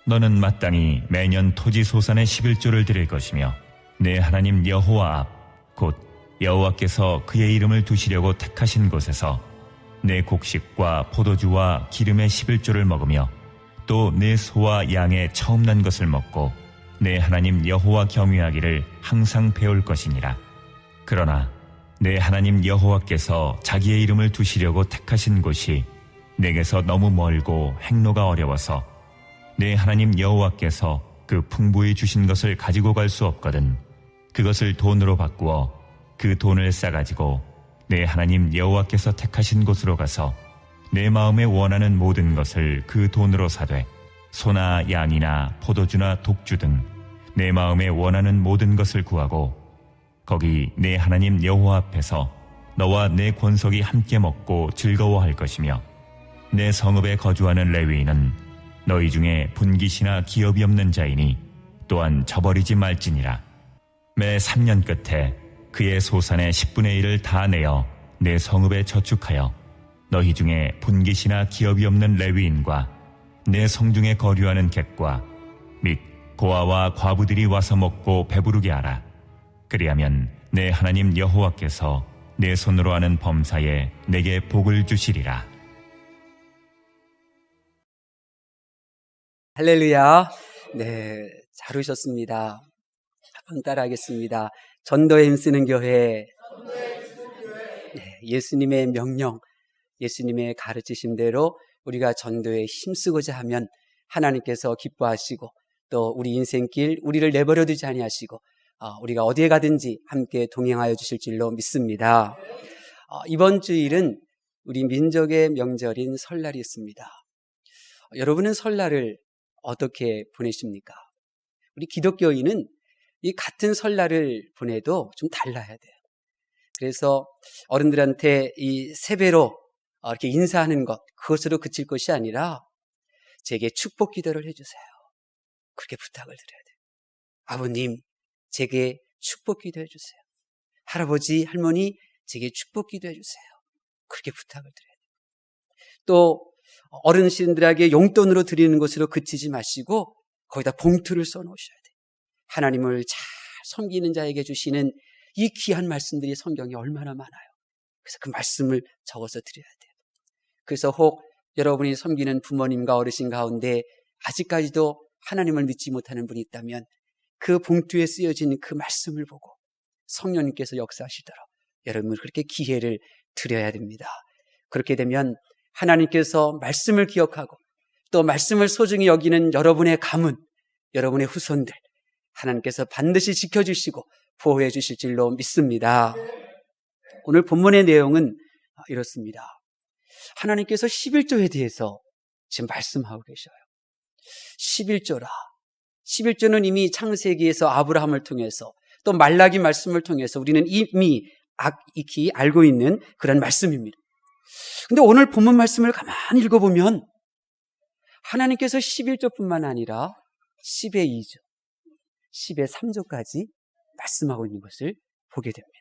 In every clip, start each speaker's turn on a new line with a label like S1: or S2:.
S1: 너는 마땅히 매년 토지 소산의 11조를 드릴 것이며 내 하나님 여호와 앞 곧 여호와께서 그의 이름을 두시려고 택하신 곳에서 내 곡식과 포도주와 기름의 11조를 먹으며 또 내 소와 양의 처음 난 것을 먹고 내 하나님 여호와 경외하기를 항상 배울 것이니라. 그러나 내 하나님 여호와께서 자기의 이름을 두시려고 택하신 곳이 내게서 너무 멀고 행로가 어려워서 내 하나님 여호와께서 그 풍부히 주신 것을 가지고 갈 수 없거든 그것을 돈으로 바꾸어 그 돈을 싸가지고 내 하나님 여호와께서 택하신 곳으로 가서 내 마음에 원하는 모든 것을 그 돈으로 사되 소나 양이나 포도주나 독주 등 내 마음에 원하는 모든 것을 구하고 거기 내 하나님 여호와 앞에서 너와 내 권속이 함께 먹고 즐거워할 것이며 내 성읍에 거주하는 레위인은 너희 중에 분깃이나 기업이 없는 자이니 또한 저버리지 말지니라. 매 3년 끝에 그의 소산의 10분의 1을 다 내어 내 성읍에 저축하여 너희 중에 분깃이나 기업이 없는 레위인과 내 성중에 거류하는 객과 및 고아와 과부들이 와서 먹고 배부르게 하라. 그리하면 내 하나님 여호와께서 내 손으로 하는 범사에 내게 복을 주시리라.
S2: 할렐루야. 네, 잘 오셨습니다. 한번 따라하겠습니다. 전도에 힘쓰는 교회. 네, 예수님의 명령, 예수님의 가르치심대로 우리가 전도에 힘쓰고자 하면 하나님께서 기뻐하시고 또 우리 인생길 우리를 내버려 두지 아니하시고 우리가 어디에 가든지 함께 동행하여 주실 줄로 믿습니다. 이번 주일은 우리 민족의 명절인 설날이 있습니다. 여러분은 설날을 어떻게 보내십니까? 우리 기독교인은 이 같은 설날을 보내도 좀 달라야 돼요. 그래서 어른들한테 이 세배로 이렇게 인사하는 것, 그것으로 그칠 것이 아니라 제게 축복 기도를 해주세요. 그렇게 부탁을 드려야 돼요. 아버님, 제게 축복 기도해 주세요. 할아버지, 할머니, 제게 축복 기도해 주세요. 그렇게 부탁을 드려야 돼요. 또 어르신들에게 용돈으로 드리는 것으로 그치지 마시고 거기다 봉투를 써놓으셔야 돼요. 하나님을 잘 섬기는 자에게 주시는 이 귀한 말씀들이 성경에 얼마나 많아요. 그래서 그 말씀을 적어서 드려야 돼요. 그래서 혹 여러분이 섬기는 부모님과 어르신 가운데 아직까지도 하나님을 믿지 못하는 분이 있다면 그 봉투에 쓰여진 그 말씀을 보고 성령님께서 역사하시도록 여러분은 그렇게 기회를 드려야 됩니다. 그렇게 되면 하나님께서 말씀을 기억하고 또 말씀을 소중히 여기는 여러분의 가문, 여러분의 후손들 하나님께서 반드시 지켜주시고 보호해 주실 줄로 믿습니다. 오늘 본문의 내용은 이렇습니다. 하나님께서 11조에 대해서 지금 말씀하고 계셔요. 11조라. 11조는 이미 창세기에서 아브라함을 통해서 또 말라기 말씀을 통해서 우리는 이미 익히 알고 있는 그런 말씀입니다. 근데 오늘 본문 말씀을 가만히 읽어보면 하나님께서 11조뿐만 아니라 10의 2조, 10의 3조까지 말씀하고 있는 것을 보게 됩니다.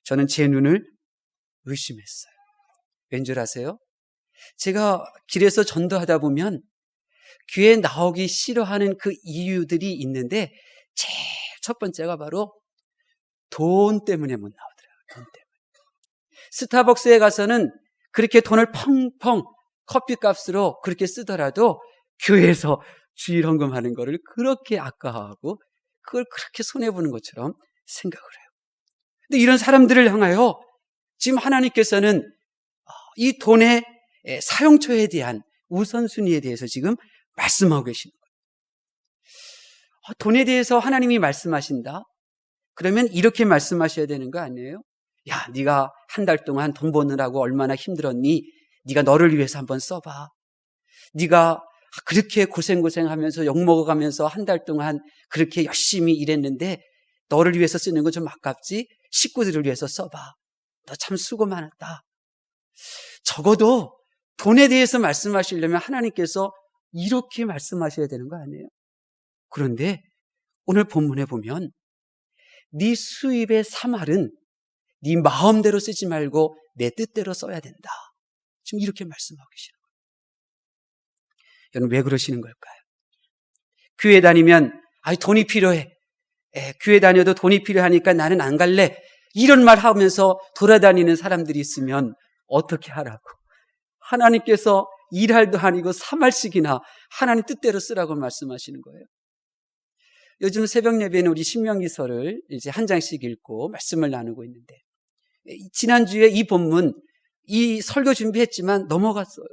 S2: 저는 제 눈을 의심했어요. 왠 줄 아세요? 제가 길에서 전도하다 보면 교회에 나오기 싫어하는 그 이유들이 있는데 제일 첫 번째가 바로 돈 때문에 못 나오더라고요. 돈 때문에. 스타벅스에 가서는 그렇게 돈을 펑펑 커피값으로 그렇게 쓰더라도 교회에서 주일 헌금하는 거를 그렇게 아까워하고 그걸 그렇게 손해보는 것처럼 생각을 해요. 근데 이런 사람들을 향하여 지금 하나님께서는 이 돈의 사용처에 대한 우선순위에 대해서 지금 말씀하고 계시는 거예요. 돈에 대해서 하나님이 말씀하신다? 그러면 이렇게 말씀하셔야 되는 거 아니에요? 야, 네가 한 달 동안 돈 버느라고 얼마나 힘들었니? 네가 너를 위해서 한번 써봐. 네가 그렇게 고생하면서 욕먹어가면서 한 달 동안 그렇게 열심히 일했는데 너를 위해서 쓰는 건 좀 아깝지? 식구들을 위해서 써봐. 너 참 수고 많았다. 적어도 돈에 대해서 말씀하시려면 하나님께서 이렇게 말씀하셔야 되는 거 아니에요? 그런데 오늘 본문에 보면 네 수입의 3할은 네 마음대로 쓰지 말고 내 뜻대로 써야 된다. 지금 이렇게 말씀하고 계시는 거예요. 여러분 왜 그러시는 걸까요? 교회 다니면 돈이 필요해. 교회 다녀도 돈이 필요하니까 나는 안 갈래. 이런 말 하면서 돌아다니는 사람들이 있으면 어떻게 하라고. 하나님께서 일할도 아니고 3할씩이나 하나님 뜻대로 쓰라고 말씀하시는 거예요. 요즘 새벽 예배는 우리 신명기서를 이제 한 장씩 읽고 말씀을 나누고 있는데, 지난주에 이 본문, 이 설교 준비했지만 넘어갔어요.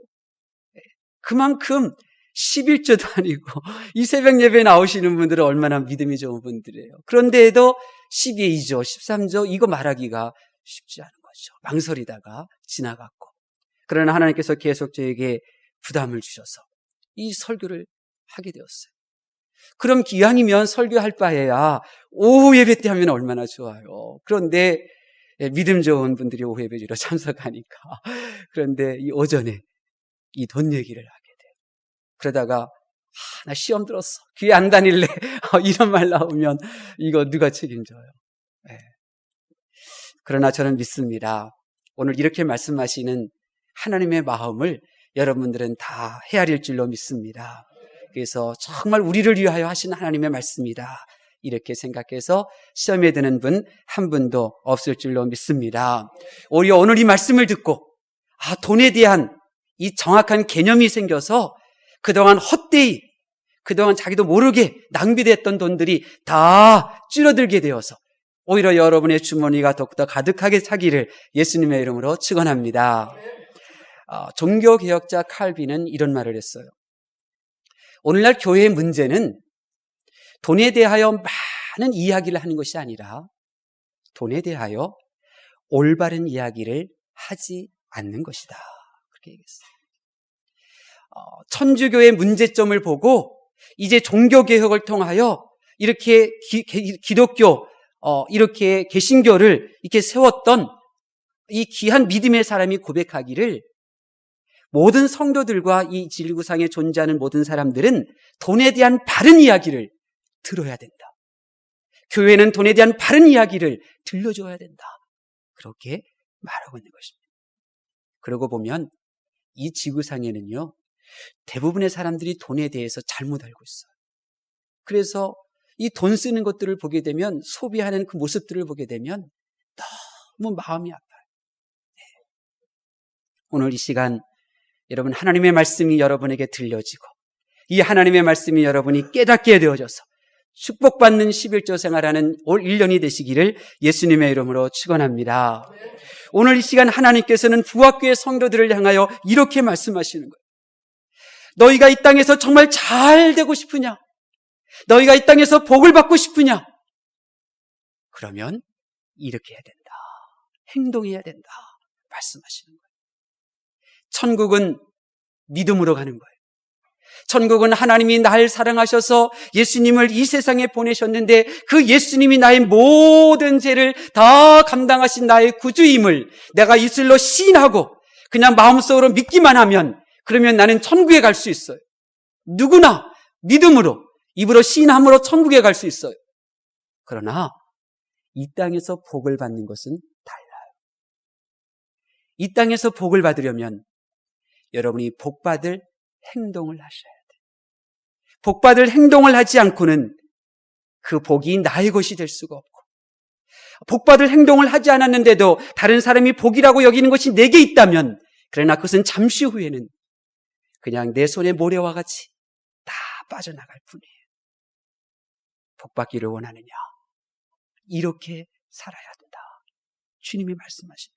S2: 그만큼 11조도 아니고 이 새벽 예배에 나오시는 분들은 얼마나 믿음이 좋은 분들이에요. 그런데도 12조, 13조 이거 말하기가 쉽지 않은 거죠. 망설이다가 지나갔고. 그러나 하나님께서 계속 저에게 부담을 주셔서 이 설교를 하게 되었어요. 그럼 기왕이면 설교할 바에야 오후 예배 때 하면 얼마나 좋아요. 그런데 믿음 좋은 분들이 오후 예배 주로 참석하니까. 그런데 이 오전에 이 돈 얘기를 하게 돼요. 그러다가 나 시험 들었어. 교회 안 다닐래. 이런 말 나오면 이거 누가 책임져요. 네. 그러나 저는 믿습니다. 오늘 이렇게 말씀하시는 하나님의 마음을 여러분들은 다 헤아릴 줄로 믿습니다. 그래서 정말 우리를 위하여 하신 하나님의 말씀이다. 이렇게 생각해서 시험에 드는 분 한 분도 없을 줄로 믿습니다. 오히려 오늘 이 말씀을 듣고 돈에 대한 이 정확한 개념이 생겨서 그동안 헛되이, 그동안 자기도 모르게 낭비됐던 돈들이 다 줄어들게 되어서 오히려 여러분의 주머니가 더욱더 가득하게 차기를 예수님의 이름으로 축원합니다. 종교개혁자 칼빈은 이런 말을 했어요. 오늘날 교회의 문제는 돈에 대하여 많은 이야기를 하는 것이 아니라 돈에 대하여 올바른 이야기를 하지 않는 것이다. 그렇게 얘기했어요. 천주교의 문제점을 보고 이제 종교개혁을 통하여 이렇게 기독교, 이렇게 개신교를 이렇게 세웠던 이 귀한 믿음의 사람이 고백하기를 모든 성도들과 이 지구상에 존재하는 모든 사람들은 돈에 대한 바른 이야기를 들어야 된다. 교회는 돈에 대한 바른 이야기를 들려줘야 된다. 그렇게 말하고 있는 것입니다. 그러고 보면 이 지구상에는요, 대부분의 사람들이 돈에 대해서 잘못 알고 있어요. 그래서 이 돈 쓰는 것들을 보게 되면, 소비하는 그 모습들을 보게 되면 너무 마음이 아파요. 네. 오늘 이 시간 여러분 하나님의 말씀이 여러분에게 들려지고 이 하나님의 말씀이 여러분이 깨닫게 되어져서 축복받는 11조 생활하는 올 1년이 되시기를 예수님의 이름으로 축원합니다. 오늘 이 시간 하나님께서는 부학교의 성도들을 향하여 이렇게 말씀하시는 거예요. 너희가 이 땅에서 정말 잘 되고 싶으냐? 너희가 이 땅에서 복을 받고 싶으냐? 그러면 이렇게 해야 된다. 행동해야 된다. 말씀하시는 거예요. 천국은 믿음으로 가는 거예요. 천국은 하나님이 날 사랑하셔서 예수님을 이 세상에 보내셨는데 그 예수님이 나의 모든 죄를 다 감당하신 나의 구주임을 내가 입술로 시인하고 그냥 마음속으로 믿기만 하면 그러면 나는 천국에 갈 수 있어요. 누구나 믿음으로 입으로 시인함으로 천국에 갈 수 있어요. 그러나 이 땅에서 복을 받는 것은 달라요. 이 땅에서 복을 받으려면 여러분이 복받을 행동을 하셔야 돼요. 복받을 행동을 하지 않고는 그 복이 나의 것이 될 수가 없고, 복받을 행동을 하지 않았는데도 다른 사람이 복이라고 여기는 것이 내게 있다면, 그러나 그것은 잠시 후에는 그냥 내 손의 모래와 같이 다 빠져나갈 뿐이에요. 복받기를 원하느냐? 이렇게 살아야 된다. 주님이 말씀하십니다.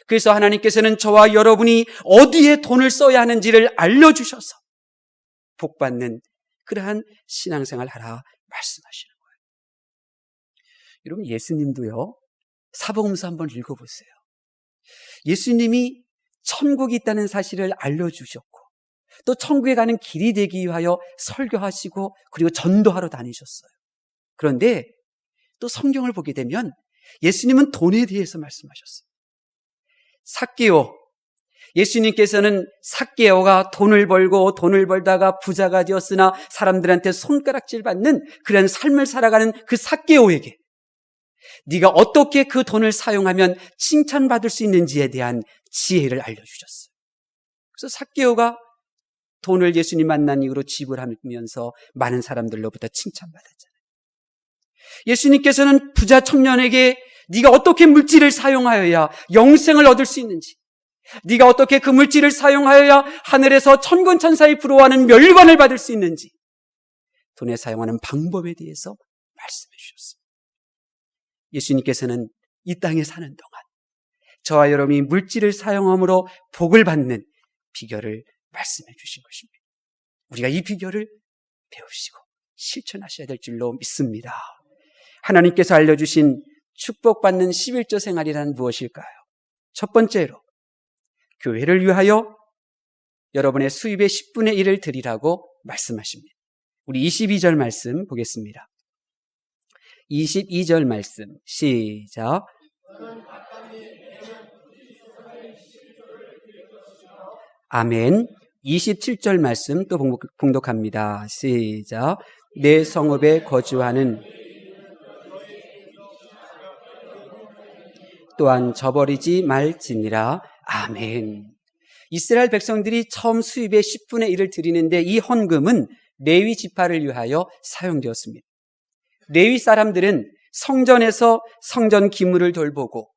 S2: 그래서 하나님께서는 저와 여러분이 어디에 돈을 써야 하는지를 알려주셔서 복받는 그러한 신앙생활을 하라 말씀하시는 거예요. 여러분, 예수님도요, 사복음서 한번 읽어보세요. 예수님이 천국이 있다는 사실을 알려주셨고 또 천국에 가는 길이 되기 위하여 설교하시고 그리고 전도하러 다니셨어요. 그런데 또 성경을 보게 되면 예수님은 돈에 대해서 말씀하셨어요. 삭개오, 예수님께서는 삭개오가 돈을 벌고 돈을 벌다가 부자가 되었으나 사람들한테 손가락질 받는 그런 삶을 살아가는 그 삭개오에게 네가 어떻게 그 돈을 사용하면 칭찬받을 수 있는지에 대한 지혜를 알려주셨어요. 그래서 삭개오가 돈을 예수님 만난 이후로 지불하면서 많은 사람들로부터 칭찬받았잖아요. 예수님께서는 부자 청년에게 네가 어떻게 물질을 사용하여야 영생을 얻을 수 있는지, 네가 어떻게 그 물질을 사용하여야 하늘에서 천군천사의 부러워하는 멸관을 받을 수 있는지 돈에 사용하는 방법에 대해서 말씀해 주셨습니다. 예수님께서는 이 땅에 사는 동안 저와 여러분이 물질을 사용함으로 복을 받는 비결을 말씀해 주신 것입니다. 우리가 이 비결을 배우시고 실천하셔야 될 줄로 믿습니다. 하나님께서 알려주신 축복받는 11조 생활이란 무엇일까요? 첫 번째로 교회를 위하여 여러분의 수입의 10분의 1을 드리라고 말씀하십니다. 우리 22절 말씀 보겠습니다. 22절 말씀 시작. 아멘. 27절 말씀 또 봉독합니다. 시작. 내 성읍에 거주하는 또한 저버리지 말지니라. 아멘. 이스라엘 백성들이 처음 수입의 10분의 1을 드리는데 이 헌금은 레위 지파를 위하여 사용되었습니다. 레위 사람들은 성전에서 성전 기물을 돌보고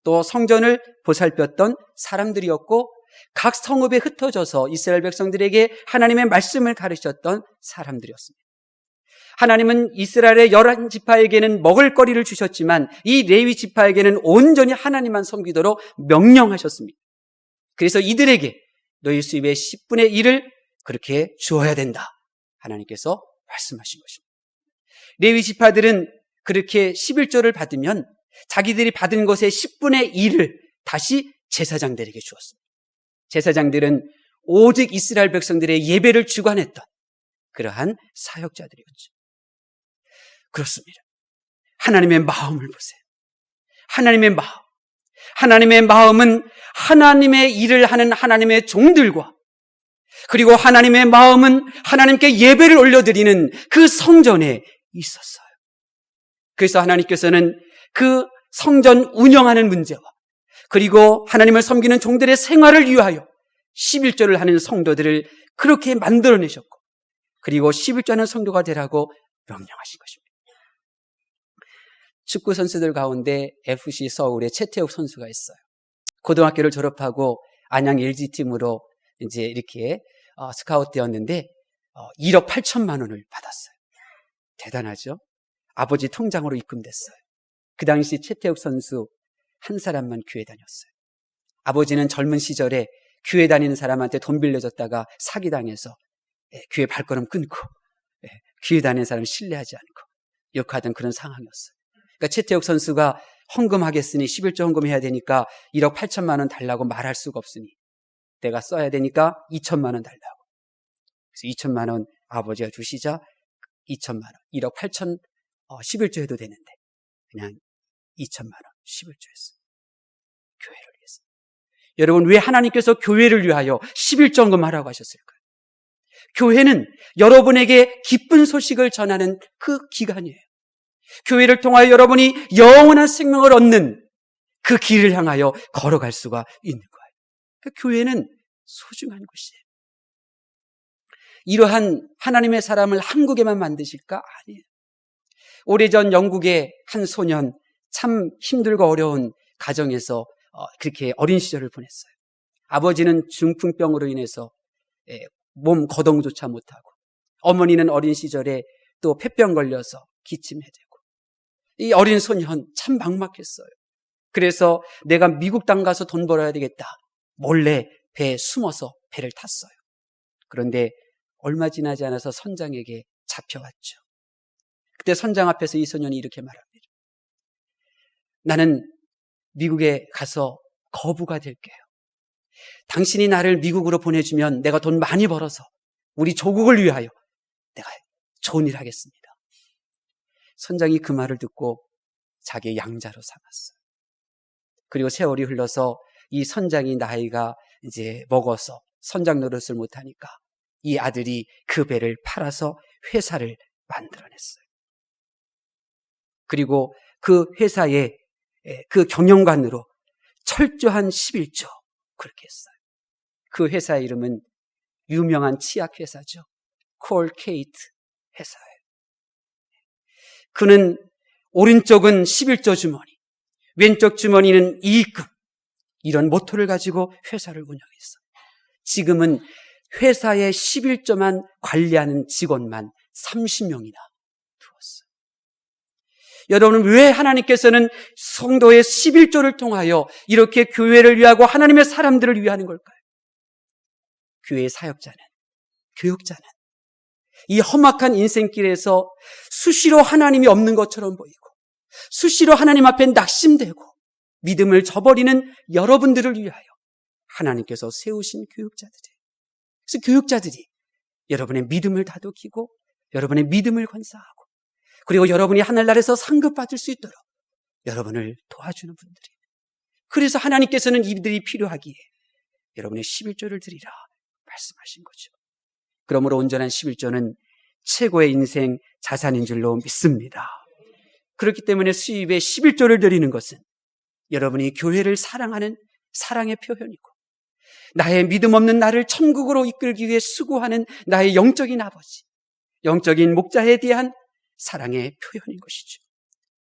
S2: 또 성전을 보살폈던 사람들이었고 각 성읍에 흩어져서 이스라엘 백성들에게 하나님의 말씀을 가르쳤던 사람들이었습니다. 하나님은 이스라엘의 11지파에게는 먹을거리를 주셨지만 이 레위 지파에게는 온전히 하나님만 섬기도록 명령하셨습니다. 그래서 이들에게 너희 수입의 10분의 1을 그렇게 주어야 된다. 하나님께서 말씀하신 것입니다. 레위 지파들은 그렇게 11조를 받으면 자기들이 받은 것의 10분의 1을 다시 제사장들에게 주었습니다. 제사장들은 오직 이스라엘 백성들의 예배를 주관했던 그러한 사역자들이었죠. 그렇습니다. 하나님의 마음을 보세요. 하나님의 마음. 하나님의 마음은 하나님의 일을 하는 하나님의 종들과 그리고 하나님의 마음은 하나님께 예배를 올려드리는 그 성전에 있었어요. 그래서 하나님께서는 그 성전 운영하는 문제와 그리고 하나님을 섬기는 종들의 생활을 위하여 11조를 하는 성도들을 그렇게 만들어내셨고 그리고 11조 하는 성도가 되라고 명령하신 것입니다. 축구 선수들 가운데 FC 서울의 최태욱 선수가 있어요. 고등학교를 졸업하고 안양 LG팀으로 이제 이렇게 스카우트 되었는데 1억 8천만 원을 받았어요. 대단하죠? 아버지 통장으로 입금됐어요. 그 당시 최태욱 선수 한 사람만 교회 다녔어요. 아버지는 젊은 시절에 교회 다니는 사람한테 돈 빌려줬다가 사기당해서 교회 발걸음 끊고 교회 다니는 사람 신뢰하지 않고 욕하던 그런 상황이었어요. 그러니까 최태욱 선수가 헌금하겠으니 11조 헌금해야 되니까 1억 8천만 원 달라고 말할 수가 없으니 내가 써야 되니까 2천만 원 달라고. 그래서 2천만 원 아버지가 주시자 2천만 원, 1억 8천 11조 해도 되는데 그냥 2천만 원 11조 했어요. 교회를 위해서. 여러분 왜 하나님께서 교회를 위하여 11조 헌금하라고 하셨을까요? 교회는 여러분에게 기쁜 소식을 전하는 그 기관이에요. 교회를 통하여 여러분이 영원한 생명을 얻는 그 길을 향하여 걸어갈 수가 있는 거예요. 그러니까 교회는 소중한 곳이에요. 이러한 하나님의 사람을 한국에만 만드실까? 아니에요. 오래전 영국의 한 소년 참 힘들고 어려운 가정에서 그렇게 어린 시절을 보냈어요. 아버지는 중풍병으로 인해서 몸 거동조차 못하고 어머니는 어린 시절에 또 폐병 걸려서 기침해 되고 이 어린 소년 참 막막했어요. 그래서 내가 미국 땅 가서 돈 벌어야 되겠다. 몰래 배에 숨어서 배를 탔어요. 그런데 얼마 지나지 않아서 선장에게 잡혀왔죠. 그때 선장 앞에서 이 소년이 이렇게 말합니다. 나는 미국에 가서 거부가 될게요. 당신이 나를 미국으로 보내주면 내가 돈 많이 벌어서 우리 조국을 위하여 내가 좋은 일 하겠습니다. 선장이 그 말을 듣고 자기의 양자로 삼았어요. 그리고 세월이 흘러서 이 선장이 나이가 이제 먹어서 선장 노릇을 못하니까 이 아들이 그 배를 팔아서 회사를 만들어냈어요. 그리고 그 회사의 그 경영관으로 철저한 11조 그렇게 했어요. 그 회사의 이름은 유명한 치약 회사죠. 콜게이트 회사예요. 그는 오른쪽은 11조 주머니, 왼쪽 주머니는 이익금, 이런 모토를 가지고 회사를 운영했어. 지금은 회사의 11조만 관리하는 직원만 30명이나 두었어. 여러분, 왜 하나님께서는 성도의 11조를 통하여 이렇게 교회를 위하고 하나님의 사람들을 위하는 걸까요? 교회의 사역자는, 교육자는 이 험악한 인생길에서 수시로 하나님이 없는 것처럼 보이고 수시로 하나님 앞에 낙심되고 믿음을 저버리는 여러분들을 위하여 하나님께서 세우신 교육자들이에요. 그래서 교육자들이 여러분의 믿음을 다독이고 여러분의 믿음을 건사하고 그리고 여러분이 하늘나라에서 상급받을 수 있도록 여러분을 도와주는 분들이에요. 그래서 하나님께서는 이들이 필요하기에 여러분의 11조를 드리라 말씀하신 거죠. 그러므로 온전한 11조는 최고의 인생 자산인 줄로 믿습니다. 그렇기 때문에 수입에 11조를 드리는 것은 여러분이 교회를 사랑하는 사랑의 표현이고 나의 믿음 없는 나를 천국으로 이끌기 위해 수고하는 나의 영적인 아버지, 영적인 목자에 대한 사랑의 표현인 것이죠.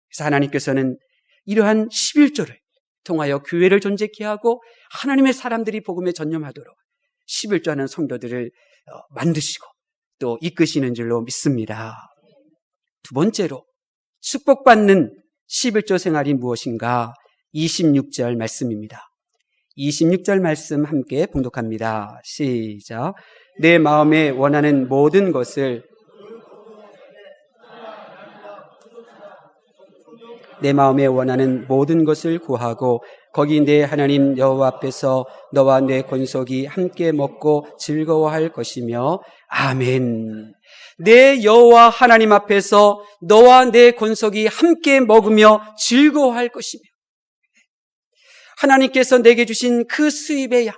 S2: 그래서 하나님께서는 이러한 11조를 통하여 교회를 존재케 하고 하나님의 사람들이 복음에 전념하도록 11조하는 성도들을 만드시고 또 이끄시는 줄로 믿습니다. 두 번째로 축복받는 11조 생활이 무엇인가? 26절 말씀입니다. 26절 말씀 함께 봉독합니다. 시작. 내 마음에 원하는 모든 것을 구하고 거기 내 하나님 여호와 앞에서 너와 내 권속이 함께 먹고 즐거워할 것이며 아멘. 내 여호와 하나님 앞에서 너와 내 권속이 함께 먹으며 즐거워할 것이며 하나님께서 내게 주신 그 수입의 양,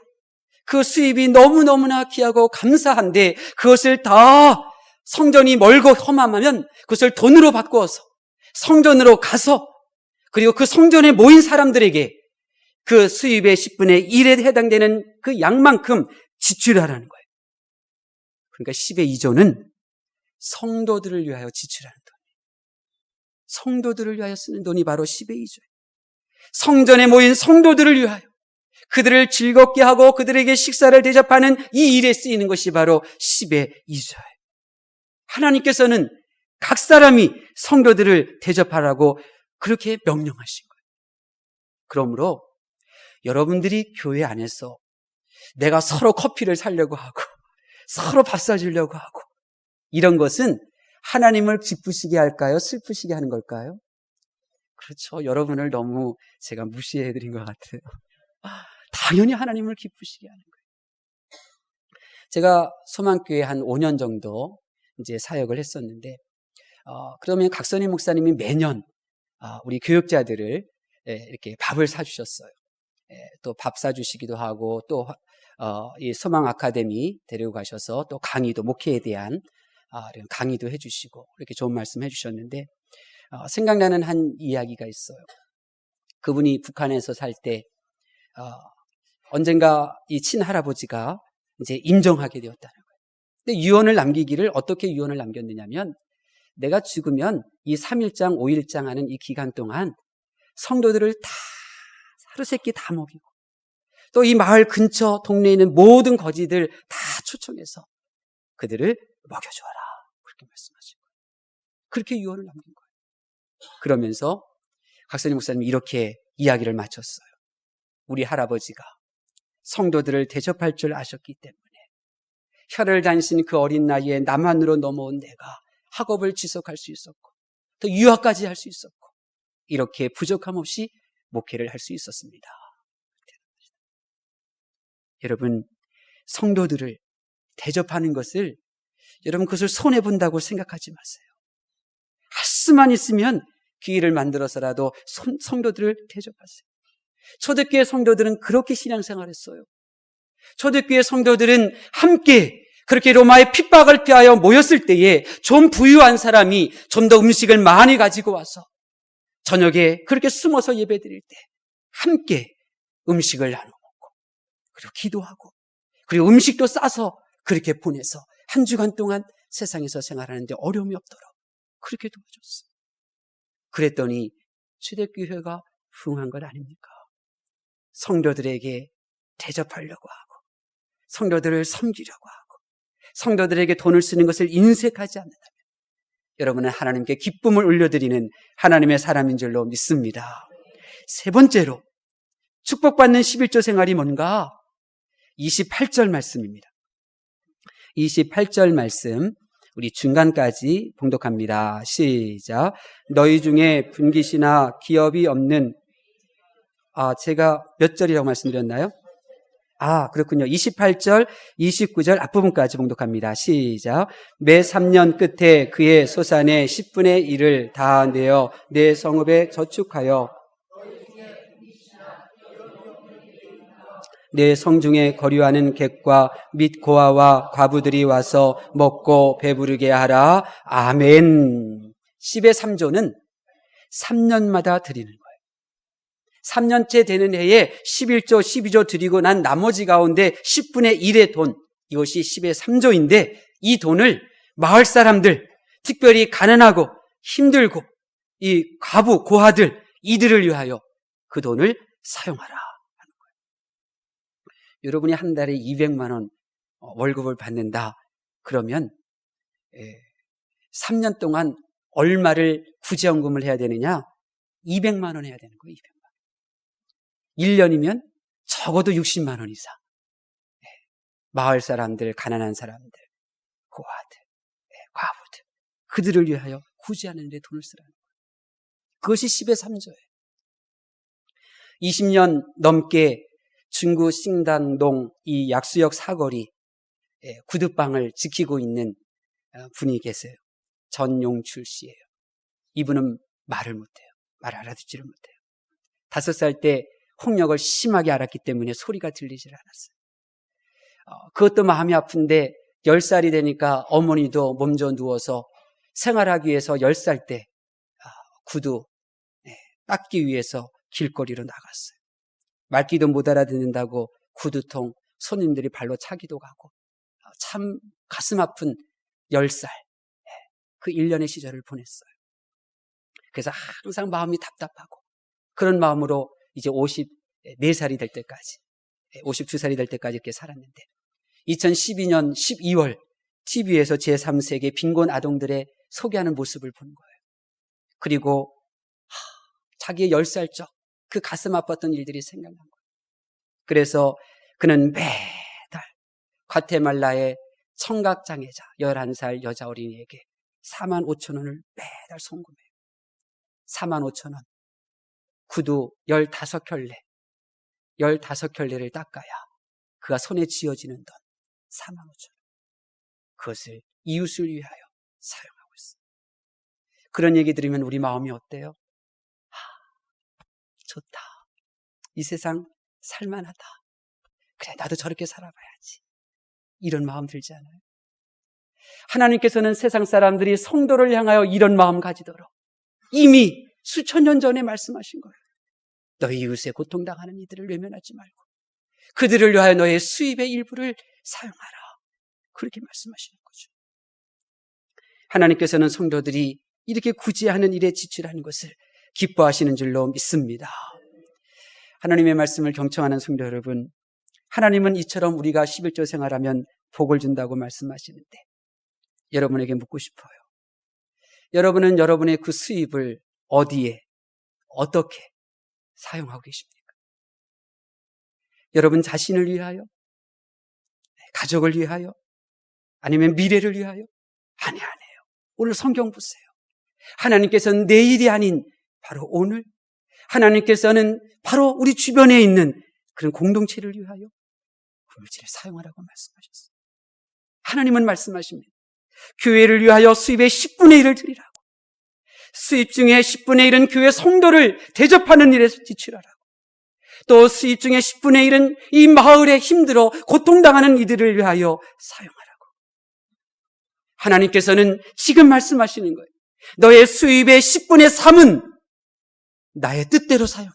S2: 그 수입이 너무너무나 귀하고 감사한데 그것을 다 성전이 멀고 험하면 그것을 돈으로 바꾸어서 성전으로 가서 그리고 그 성전에 모인 사람들에게 그 수입의 10분의 1에 해당되는 그 양만큼 지출하라는 거예요. 그러니까 10의 2조는 성도들을 위하여 지출하는 돈이에요. 성도들을 위하여 쓰는 돈이 바로 10의 2조예요. 성전에 모인 성도들을 위하여 그들을 즐겁게 하고 그들에게 식사를 대접하는 이 일에 쓰이는 것이 바로 10의 2조예요. 하나님께서는 각 사람이 성도들을 대접하라고 그렇게 명령하신 거예요. 그러므로 여러분들이 교회 안에서 내가 서로 커피를 사려고 하고 서로 밥 사주려고 하고 이런 것은 하나님을 기쁘시게 할까요? 슬프시게 하는 걸까요? 그렇죠. 여러분을 너무 제가 무시해드린 것 같아요. 당연히 하나님을 기쁘시게 하는 거예요. 제가 소망교회 한 5년 정도 이제 사역을 했었는데, 그러면 각선희 목사님이 매년 우리 교육자들을 이렇게 밥을 사주셨어요. 또 밥 사주시기도 하고 또 이 소망 아카데미 데리고 가셔서 또 강의도 목회에 대한 이런 강의도 해주시고 이렇게 좋은 말씀 해주셨는데 생각나는 한 이야기가 있어요. 그분이 북한에서 살 때 언젠가 이 친할아버지가 이제 임종하게 되었다는 거예요. 근데 유언을 남기기를 어떻게 유언을 남겼느냐면 내가 죽으면 이 3일장, 5일장 하는 이 기간 동안 성도들을 다 하루세끼 다 먹이고 또 이 마을 근처 동네에 있는 모든 거지들 다 초청해서 그들을 먹여주어라. 그렇게 말씀하신 거예요. 그렇게 유언을 남긴 거예요. 그러면서 각선희 목사님이 이렇게 이야기를 마쳤어요. 우리 할아버지가 성도들을 대접할 줄 아셨기 때문에 혈을 단신 그 어린 나이에 남한으로 넘어온 내가 학업을 지속할 수 있었고 또 유학까지 할 수 있었고 이렇게 부족함 없이 목회를 할 수 있었습니다. 여러분, 성도들을 대접하는 것을 여러분 그것을 손해본다고 생각하지 마세요. 할 수만 있으면 기회를 만들어서라도 성도들을 대접하세요. 초대교회 성도들은 그렇게 신앙생활했어요. 초대교회 성도들은 함께 그렇게 로마의 핍박을 피하여 모였을 때에 좀 부유한 사람이 좀 더 음식을 많이 가지고 와서 저녁에 그렇게 숨어서 예배드릴 때 함께 음식을 나눠 먹고 그리고 기도하고 그리고 음식도 싸서 그렇게 보내서 한 주간 동안 세상에서 생활하는데 어려움이 없도록 그렇게 도와줬어요. 그랬더니 초대교회가 부흥한 것 아닙니까? 성도들에게 대접하려고 하고 성도들을 섬기려고 하고 성도들에게 돈을 쓰는 것을 인색하지 않는다면 여러분은 하나님께 기쁨을 올려드리는 하나님의 사람인 줄로 믿습니다. 세 번째로 축복받는 11조 생활이 뭔가? 28절 말씀입니다. 28절 말씀 우리 중간까지 봉독합니다. 시작. 너희 중에 분깃이나 기업이 없는 제가 몇 절이라고 말씀드렸나요? 그렇군요. 28절, 29절 앞부분까지 봉독합니다. 시작. 매 3년 끝에 그의 소산의 10분의 1을 다 내어 내 성읍에 저축하여 내 성중에 거류하는 객과 및 고아와 과부들이 와서 먹고 배부르게 하라. 아멘. 10의 3조는 3년마다 드리는 거예요. 3년째 되는 해에 11조, 12조 드리고 난 나머지 가운데 10분의 1의 돈, 이것이 10의 3조인데 이 돈을 마을 사람들, 특별히 가난하고 힘들고 이 과부, 고아들, 이들을 위하여 그 돈을 사용하라 하는 거예요. 여러분이 한 달에 200만 원 월급을 받는다. 그러면 3년 동안 얼마를 구제연금을 해야 되느냐? 200만 원 해야 되는 거예요. 200만 원. 1년이면 적어도 60만 원 이상. 마을 사람들, 가난한 사람들, 고아들, 과부들, 그들을 위하여 구제하는 데 돈을 쓰라는 거예요. 그것이 10의 3조예요. 20년 넘게 중구 싱당동 이 약수역 사거리 구두방을 지키고 있는 분이 계세요. 전용출 씨예요. 이분은 말을 못해요. 말을 알아듣지를 못해요. 5살 때 홍역을 심하게 앓았기 때문에 소리가 들리질 않았어요. 그것도 마음이 아픈데 10살이 되니까 어머니도 몸져 누워서 생활하기 위해서 10살 때 구두 닦기 위해서 길거리로 나갔어요. 말귀도 못 알아듣는다고 구두통 손님들이 발로 차기도 가고 참 가슴 아픈 10살 그 1년의 시절을 보냈어요. 그래서 항상 마음이 답답하고 그런 마음으로 이제 54살이 될 때까지 52살이 될 때까지 이렇게 살았는데 2012년 12월 TV에서 제3세계 빈곤 아동들의 소개하는 모습을 본 거예요. 그리고 자기의 10살 적 그 가슴 아팠던 일들이 생각난 거예요. 그래서 그는 매달 과테말라의 청각장애자 11살 여자 어린이에게 45,000원을 매달 송금해요. 45,000원. 구두 15켤레. 15켤레를 닦아야 그가 손에 쥐어지는 돈 45,000원. 그것을 이웃을 위하여 사용하고 있습니다. 그런 얘기 들으면 우리 마음이 어때요? 좋다. 이 세상 살만하다. 그래, 나도 저렇게 살아봐야지. 이런 마음 들지 않아요? 하나님께서는 세상 사람들이 성도를 향하여 이런 마음 가지도록 이미 수천 년 전에 말씀하신 거예요. 너희 이웃의 고통당하는 이들을 외면하지 말고 그들을 위하여 너의 수입의 일부를 사용하라. 그렇게 말씀하시는 거죠. 하나님께서는 성도들이 이렇게 구제하는 일에 지출하는 것을 기뻐하시는 줄로 믿습니다. 하나님의 말씀을 경청하는 성도 여러분, 하나님은 이처럼 우리가 11조 생활하면 복을 준다고 말씀하시는데 여러분에게 묻고 싶어요. 여러분은 여러분의 그 수입을 어디에 어떻게 사용하고 계십니까? 여러분 자신을 위하여? 가족을 위하여? 아니면 미래를 위하여? 아니에요. 오늘 성경 보세요. 하나님께서는 내일이 아닌 바로 오늘, 하나님께서는 바로 우리 주변에 있는 그런 공동체를 위하여 그 물질을 사용하라고 말씀하셨어요. 하나님은 말씀하십니다. 교회를 위하여 수입의 10분의 1을 드리라고. 수입 중에 10분의 1은 교회 성도를 대접하는 일에서 지출하라고. 또 수입 중에 10분의 1은 이 마을에 힘들어 고통당하는 이들을 위하여 사용하라고. 하나님께서는 지금 말씀하시는 거예요. 너의 수입의 10분의 3은 나의 뜻대로 사용해라.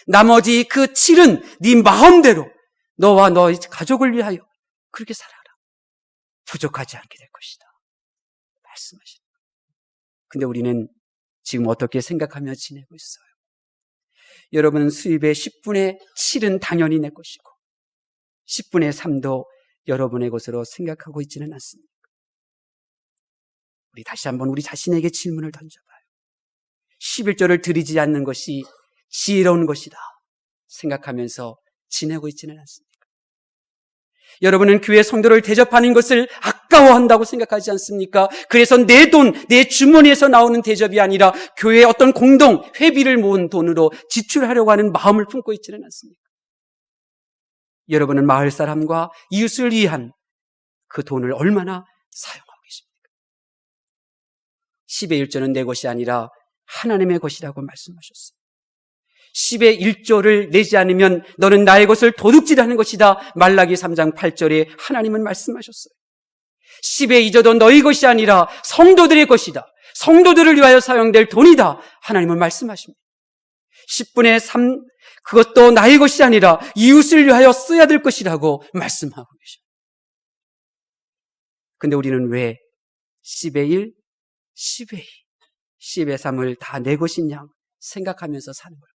S2: 나머지 그 7은 네 마음대로 너와 너의 가족을 위하여 그렇게 살아라. 부족하지 않게 될 것이다 말씀하시는 거예요. 근데 우리는 지금 어떻게 생각하며 지내고 있어요? 여러분 수입의 10분의 7은 당연히 내 것이고 10분의 3도 여러분의 것으로 생각하고 있지는 않습니까? 우리 다시 한번 우리 자신에게 질문을 던져봐요. 11조를 드리지 않는 것이 지혜로운 것이다 생각하면서 지내고 있지는 않습니까? 여러분은 교회 성도를 대접하는 것을 아까워한다고 생각하지 않습니까? 그래서 내 돈, 내 주머니에서 나오는 대접이 아니라 교회의 어떤 공동, 회비를 모은 돈으로 지출하려고 하는 마음을 품고 있지는 않습니까? 여러분은 마을 사람과 이웃을 위한 그 돈을 얼마나 사용하고 계십니까? 10의 1조는 내 것이 아니라 하나님의 것이라고 말씀하셨어요. 10의 1조를 내지 않으면 너는 나의 것을 도둑질하는 것이다. 말라기 3장 8절에 하나님은 말씀하셨어요. 10의 2조도 너희 것이 아니라 성도들의 것이다. 성도들을 위하여 사용될 돈이다. 하나님은 말씀하십니다. 10분의 3 그것도 나의 것이 아니라 이웃을 위하여 써야 될 것이라고 말씀하고 계십니다. 근데 우리는 왜 10의 1, 10의 2, 10의 3을 다 내 것인 양 생각하면서 사는 걸까요?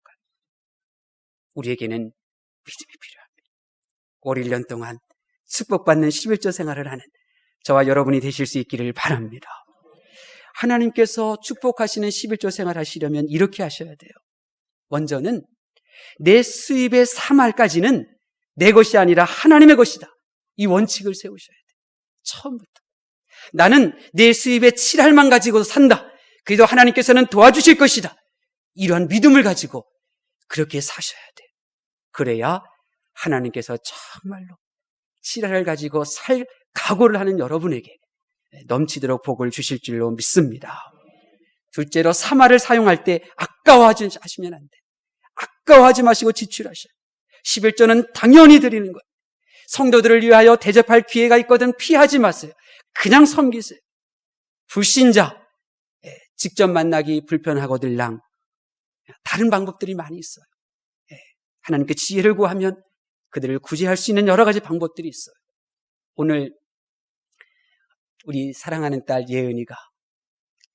S2: 우리에게는 믿음이 필요합니다. 올 1년 동안 축복받는 11조 생활을 하는 저와 여러분이 되실 수 있기를 바랍니다. 하나님께서 축복하시는 11조 생활 하시려면 이렇게 하셔야 돼요. 먼저는 내 수입의 3할까지는 내 것이 아니라 하나님의 것이다. 이 원칙을 세우셔야 돼요. 처음부터. 나는 내 수입의 7할만 가지고 산다. 그래도 하나님께서는 도와주실 것이다. 이러한 믿음을 가지고 그렇게 사셔야 돼요. 그래야 하나님께서 정말로 7할을 가지고 살 각오를 하는 여러분에게 넘치도록 복을 주실 줄로 믿습니다. 둘째로 3할을 사용할 때 아까워하시면 안 돼요. 아까워하지 마시고 지출하셔요. 11조는 당연히 드리는 거예요. 성도들을 위하여 대접할 기회가 있거든 피하지 마세요. 그냥 섬기세요. 불신자 직접 만나기 불편하거들랑 다른 방법들이 많이 있어요. 하나님께 지혜를 구하면 그들을 구제할 수 있는 여러 가지 방법들이 있어요. 오늘 우리 사랑하는 딸 예은이가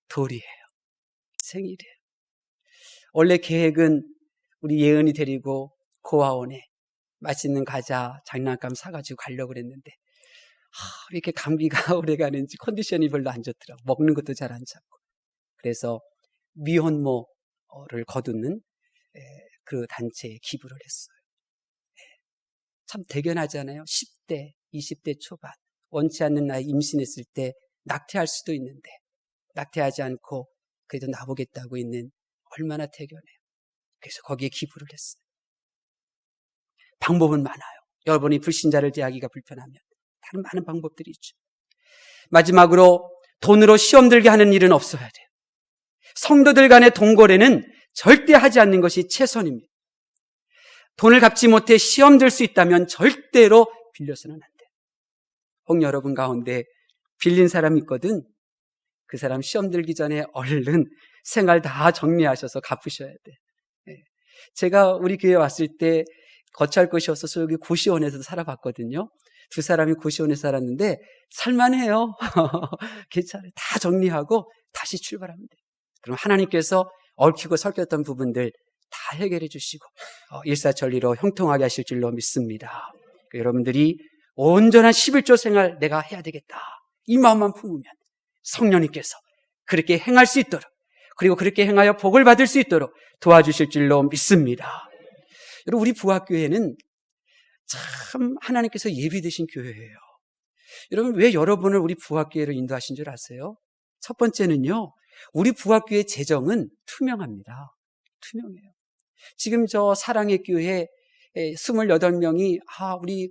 S2: 돌이에요. 생일이에요. 원래 계획은 우리 예은이 데리고 고아원에 맛있는 과자, 장난감 사가지고 가려고 그랬는데 왜 이렇게 감기가 오래 가는지 컨디션이 별로 안 좋더라고요. 먹는 것도 잘 안 잡고. 그래서 미혼모를 거두는 그 단체에 기부를 했어요. 참 대견하잖아요. 10대, 20대 초반 원치 않는 나이 임신했을 때 낙태할 수도 있는데 낙태하지 않고 그래도 나보겠다고 있는 얼마나 대견해요. 그래서 거기에 기부를 했어요. 방법은 많아요. 여러분이 불신자를 대하기가 불편하면 다른 많은 방법들이 있죠. 마지막으로 돈으로 시험 들게 하는 일은 없어야 돼요. 성도들 간의 돈거래는 절대 하지 않는 것이 최선입니다. 돈을 갚지 못해 시험 들 수 있다면 절대로 빌려서는 안 돼요. 혹 여러분 가운데 빌린 사람이 있거든. 그 사람 시험 들기 전에 얼른 생활 다 정리하셔서 갚으셔야 돼요. 제가 우리 교회 왔을 때 거처할 곳이 없어서 여기 고시원에서 살아봤거든요. 두 사람이 고시원에서 살았는데 살만해요. 괜찮아요. 다 정리하고 다시 출발하면 돼요. 그럼 하나님께서 얽히고 설켰던 부분들 다 해결해 주시고 일사천리로 형통하게 하실 줄로 믿습니다. 여러분들이 온전한 11조 생활 내가 해야 되겠다. 이 마음만 품으면 성령님께서 그렇게 행할 수 있도록 그리고 그렇게 행하여 복을 받을 수 있도록 도와주실 줄로 믿습니다. 여러분 우리 부학교회는 참 하나님께서 예비되신 교회예요. 여러분 왜 여러분을 우리 부학교회로 인도하신 줄 아세요? 첫 번째는요. 우리 부학교회 재정은 투명합니다. 투명해요. 지금 저 사랑의 교회 28명이 우리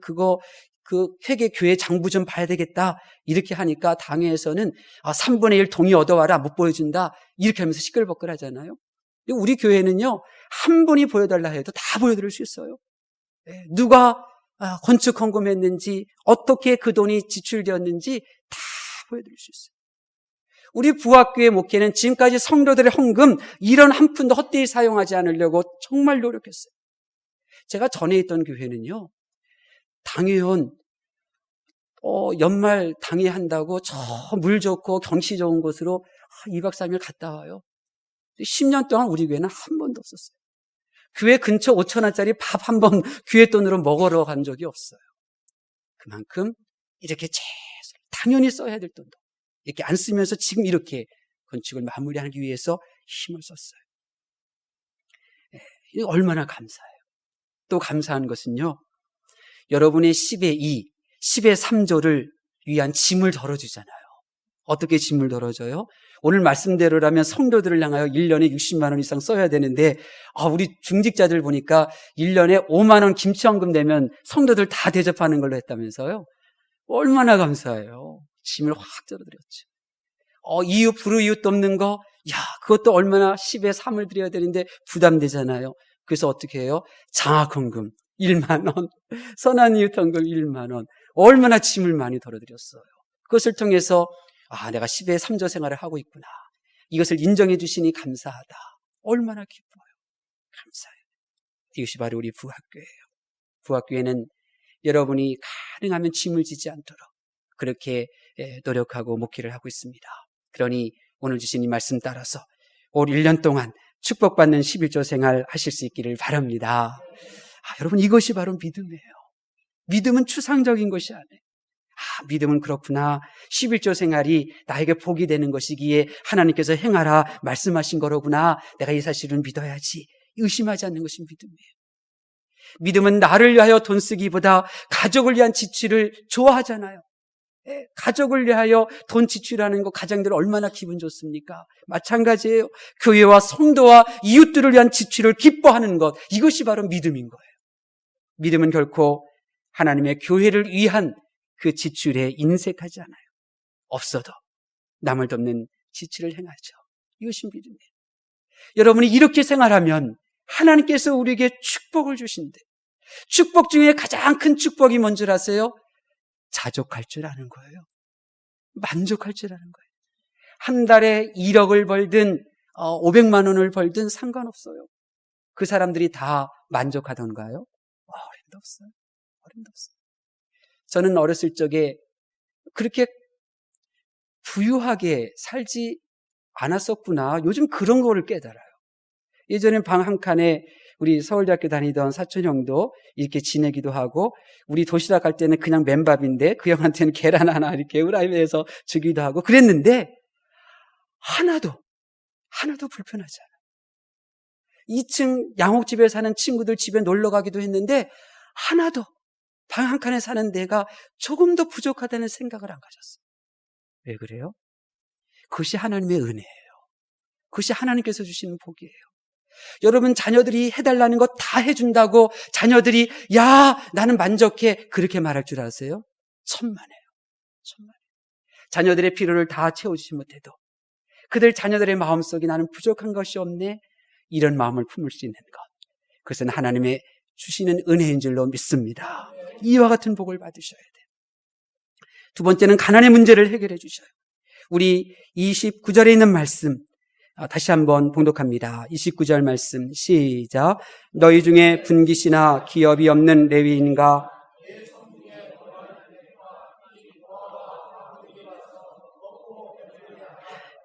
S2: 그 회계 교회 장부 좀 봐야 되겠다 이렇게 하니까 당회에서는 3분의 1 동의 얻어와라 못 보여준다 이렇게 하면서 시끌벅글 하잖아요. 우리 교회는요 한 분이 보여달라 해도 다 보여드릴 수 있어요. 누가 건축 헌금했는지 어떻게 그 돈이 지출되었는지 다 보여드릴 수 있어요. 우리 부학교의 목회는 지금까지 성도들의 헌금 이런 한 푼도 헛되이 사용하지 않으려고 정말 노력했어요. 제가 전에 있던 교회는요 당회원 연말 당회한다고 저 물 좋고 경치 좋은 곳으로 2박 3일 갔다 와요. 10년 동안 우리 교회는 한 번도 없었어요. 교회 근처 5,000원짜리 밥 한 번 교회 돈으로 먹으러 간 적이 없어요. 그만큼 이렇게 최소 당연히 써야 될 돈도 이렇게 안 쓰면서 지금 이렇게 건축을 마무리하기 위해서 힘을 썼어요. 이거 얼마나 감사해요. 또 감사한 것은요, 여러분의 10의 2, 10의 3조를 위한 짐을 덜어주잖아요. 어떻게 짐을 덜어줘요? 오늘 말씀대로라면 성도들을 향하여 1년에 60만 원 이상 써야 되는데, 우리 중직자들 보니까 1년에 5만 원 김치헌금 되면 성도들 다 대접하는 걸로 했다면서요? 얼마나 감사해요. 짐을 확 덜어드렸죠. 이웃, 불우이웃도 없는 거, 그것도 얼마나 10의 3을 드려야 되는데 부담되잖아요. 그래서 어떻게 해요? 장학헌금 1만 원, 선한 이웃 헌금 1만 원. 얼마나 짐을 많이 덜어드렸어요. 그것을 통해서 내가 10의 3조 생활을 하고 있구나. 이것을 인정해 주시니 감사하다. 얼마나 기뻐요. 감사해요. 이것이 바로 우리 부학교예요. 부학교에는 여러분이 가능하면 짐을 지지 않도록 그렇게 노력하고 목회를 하고 있습니다. 그러니 오늘 주신 이 말씀 따라서 올 1년 동안 축복받는 11조 생활 하실 수 있기를 바랍니다. 여러분, 이것이 바로 믿음이에요. 믿음은 추상적인 것이 아니에요. 믿음은 그렇구나. 11조 생활이 나에게 복이 되는 것이기에 하나님께서 행하라 말씀하신 거로구나. 내가 이 사실을 믿어야지. 의심하지 않는 것이 믿음이에요. 믿음은 나를 위하여 돈 쓰기보다 가족을 위한 지출을 좋아하잖아요. 가족을 위하여 돈 지출하는 거 가장들 얼마나 기분 좋습니까? 마찬가지예요. 교회와 성도와 이웃들을 위한 지출을 기뻐하는 것, 이것이 바로 믿음인 거예요. 믿음은 결코 하나님의 교회를 위한 그 지출에 인색하지 않아요. 없어도 남을 돕는 지출을 행하죠. 이것이 믿음이에요. 여러분이 이렇게 생활하면 하나님께서 우리에게 축복을 주신대. 축복 중에 가장 큰 축복이 뭔 줄 아세요? 자족할 줄 아는 거예요. 만족할 줄 아는 거예요. 한 달에 1억을 벌든 500만 원을 벌든 상관없어요. 그 사람들이 다 만족하던가요? 어림도 없어요. 어림도 없어요. 저는 어렸을 적에 그렇게 부유하게 살지 않았었구나. 요즘 그런 거를 깨달아요. 예전엔 방 한 칸에 우리 서울대학교 다니던 사촌 형도 이렇게 지내기도 하고, 우리 도시락 갈 때는 그냥 맨밥인데 그 형한테는 계란 하나 이렇게 후라이팬에서 주기도 하고 그랬는데 하나도 불편하지 않아요. 2층 양옥집에 사는 친구들 집에 놀러 가기도 했는데 하나도 방 한 칸에 사는 데가 조금 더 부족하다는 생각을 안 가졌어요. 왜 그래요? 그것이 하나님의 은혜예요. 그것이 하나님께서 주시는 복이에요. 여러분, 자녀들이 해달라는 거 다 해준다고 자녀들이 나는 만족해 그렇게 말할 줄 아세요? 천만에요. 자녀들의 필요를 다 채워주지 못해도 그들 자녀들의 마음속에 나는 부족한 것이 없네, 이런 마음을 품을 수 있는 것, 그것은 하나님의 주시는 은혜인 줄로 믿습니다. 이와 같은 복을 받으셔야 돼요. 두 번째는 가난의 문제를 해결해 주셔요. 우리 29절에 있는 말씀 다시 한번 봉독합니다. 29절 말씀 시작. 너희 중에 분깃이나 기업이 없는 레위인과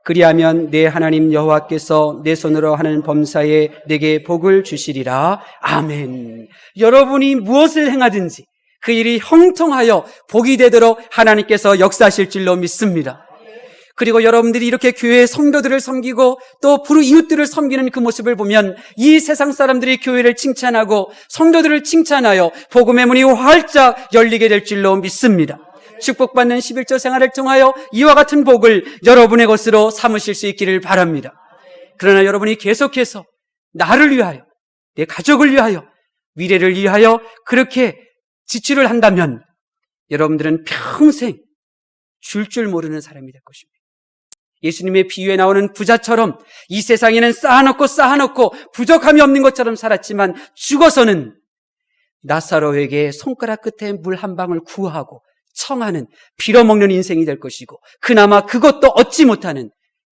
S2: 그리하면 내 하나님 여호와께서 내 손으로 하는 범사에 내게 복을 주시리라. 아멘. 여러분이 무엇을 행하든지 그 일이 형통하여 복이 되도록 하나님께서 역사하실 줄로 믿습니다. 그리고 여러분들이 이렇게 교회의 성도들을 섬기고 또 불우이웃들을 섬기는 그 모습을 보면 이 세상 사람들이 교회를 칭찬하고 성도들을 칭찬하여 복음의 문이 활짝 열리게 될 줄로 믿습니다. 축복받는 11조 생활을 통하여 이와 같은 복을 여러분의 것으로 삼으실 수 있기를 바랍니다. 그러나 여러분이 계속해서 나를 위하여, 내 가족을 위하여, 미래를 위하여 그렇게 지출을 한다면 여러분들은 평생 줄 모르는 사람이 될 것입니다. 예수님의 비유에 나오는 부자처럼 이 세상에는 쌓아놓고 부족함이 없는 것처럼 살았지만 죽어서는 나사로에게 손가락 끝에 물 한 방울 구하고 청하는, 빌어먹는 인생이 될 것이고, 그나마 그것도 얻지 못하는,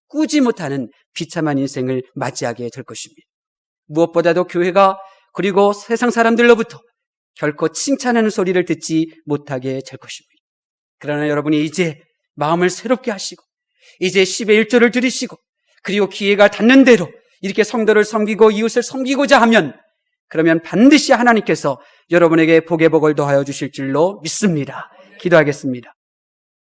S2: 꾸지 못하는 비참한 인생을 맞이하게 될 것입니다. 무엇보다도 교회가 그리고 세상 사람들로부터 결코 칭찬하는 소리를 듣지 못하게 될 것입니다. 그러나 여러분이 이제 마음을 새롭게 하시고 이제 10의 1조를 드리시고 그리고 기회가 닿는 대로 이렇게 성도를 섬기고 이웃을 섬기고자 하면 그러면 반드시 하나님께서 여러분에게 복의 복을 더하여 주실 줄로 믿습니다. 기도하겠습니다.